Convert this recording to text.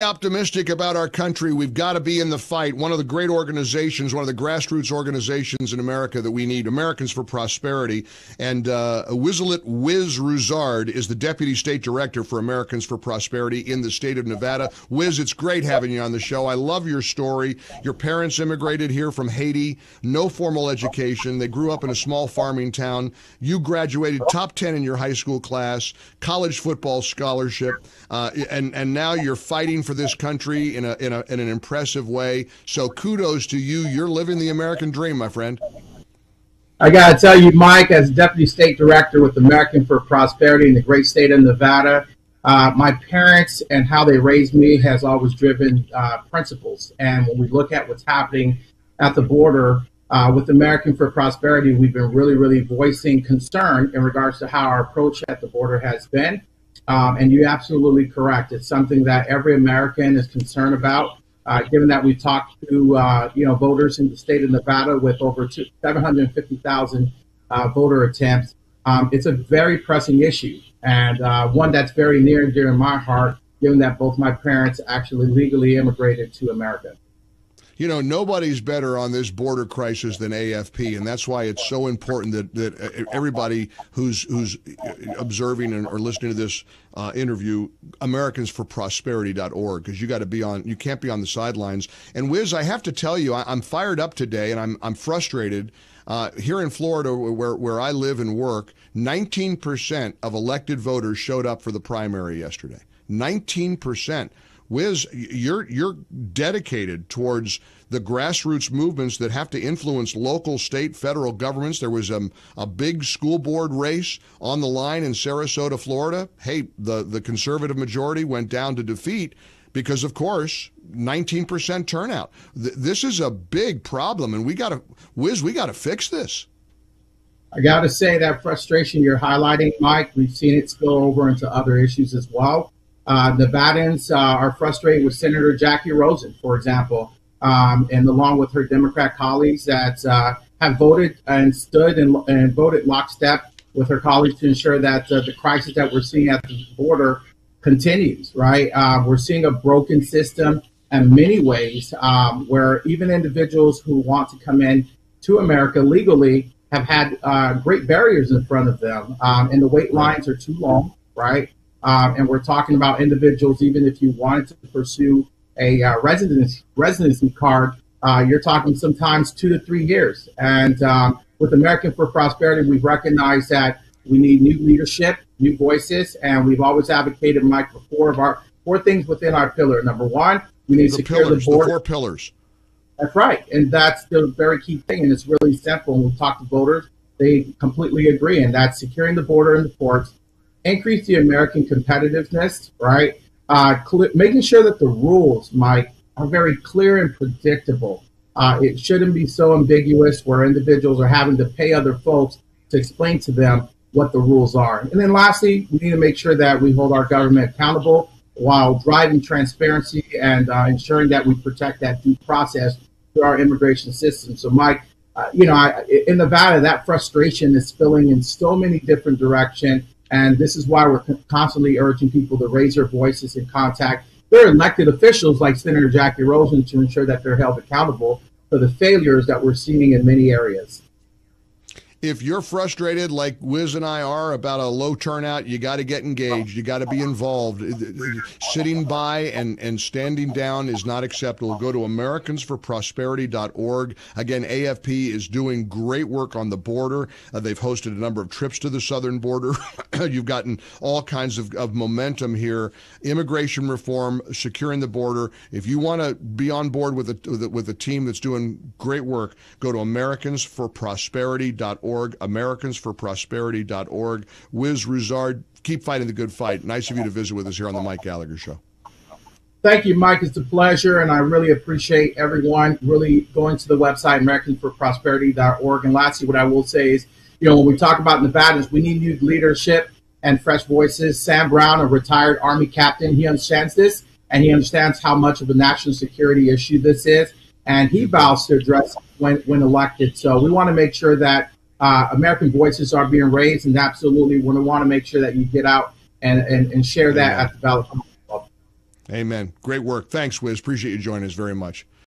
Optimistic about our country. We've got to be in the fight. One of the great organizations, one of the grassroots organizations in America that we need, Americans for Prosperity. And Wiz Rouzard is the Deputy State Director for Americans for Prosperity in the state of Nevada. Wiz, it's great having you on the show. I love your story. Your parents immigrated here from Haiti, no formal education. They grew up in a small farming town. You graduated top 10 in your high school class, college football scholarship, and now you're fighting for this country in an impressive way. So kudos to you. You're living the American dream, my friend. I got to tell you, Mike, as Deputy State Director with American for Prosperity in the great state of Nevada, my parents and how they raised me has always driven principles. And when we look at what's happening at the border with American for Prosperity, we've been really voicing concern in regards to how our approach at the border has been. And you're absolutely correct. It's something that every American is concerned about, given that we've talked to voters in the state of Nevada with over 750,000 voter attempts. It's a very pressing issue, and one that's very near and dear in my heart, given that both my parents actually legally immigrated to America. You know, nobody's better on this border crisis than AFP, and that's why it's so important that everybody who's observing or listening to this interview, americansforprosperity.org, because you got to be on. You can't be on the sidelines. And Wiz, I have to tell you, I'm fired up today, and I'm frustrated. Here in Florida, where I live and work, 19% of elected voters showed up for the primary yesterday. 19%. Wiz, you're dedicated towards the grassroots movements that have to influence local, state, federal governments. There was a big school board race on the line in Sarasota, Florida. Hey, the conservative majority went down to defeat because, of course, 19% turnout. This is a big problem, and we got to fix this. I got to say that frustration you're highlighting, Mike, we've seen it spill over into other issues as well. Nevadans are frustrated with Senator Jackie Rosen, for example, and along with her Democrat colleagues that have voted and stood and voted lockstep with her colleagues to ensure that the crisis that we're seeing at the border continues, right? We're seeing a broken system in many ways where even individuals who want to come in to America legally have had great barriers in front of them, and the wait lines are too long, right? And we're talking about individuals, even if you wanted to pursue a residency card, you're talking sometimes 2 to 3 years. And with American for Prosperity, we've recognized that we need new leadership, new voices, and we've always advocated, Mike, for four things within our pillar. Number one, we need to secure the border. The 4 pillars. That's right. And that's the very key thing. And it's really simple. When we talk to voters, they completely agree. And that's securing the border and the ports, increase the American competitiveness, right? Making sure that the rules, Mike, are very clear and predictable. It shouldn't be so ambiguous where individuals are having to pay other folks to explain to them what the rules are. And then lastly, we need to make sure that we hold our government accountable while driving transparency and ensuring that we protect that due process through our immigration system. So, Mike, in Nevada, that frustration is spilling in so many different directions. And this is why we're constantly urging people to raise their voices and contact their elected officials like Senator Jackie Rosen to ensure that they're held accountable for the failures that we're seeing in many areas. If you're frustrated like Wiz and I are about a low turnout, you got to get engaged. You got to be involved. Sitting by and standing down is not acceptable. Go to americansforprosperity.org. Again, AFP is doing great work on the border. They've hosted a number of trips to the southern border. You've gotten all kinds of momentum here. Immigration reform, securing the border. If you want to be on board with a team that's doing great work, go to americansforprosperity.org. americansforprosperity.org. Wiz Rouzard, keep fighting the good fight. Nice of you to visit with us here on the Mike Gallagher Show. Thank you, Mike. It's a pleasure, and I really appreciate everyone really going to the website, americansforprosperity.org. And lastly, what I will say is, when we talk about Nevadans, we need new leadership and fresh voices. Sam Brown, a retired Army captain, he understands this, and he understands how much of a national security issue this is, and he vows to address it when elected. So we want to make sure that American voices are being raised, and absolutely we want to make sure that you get out and share that at the ballot. Amen. Great work. Thanks, Wiz. Appreciate you joining us very much.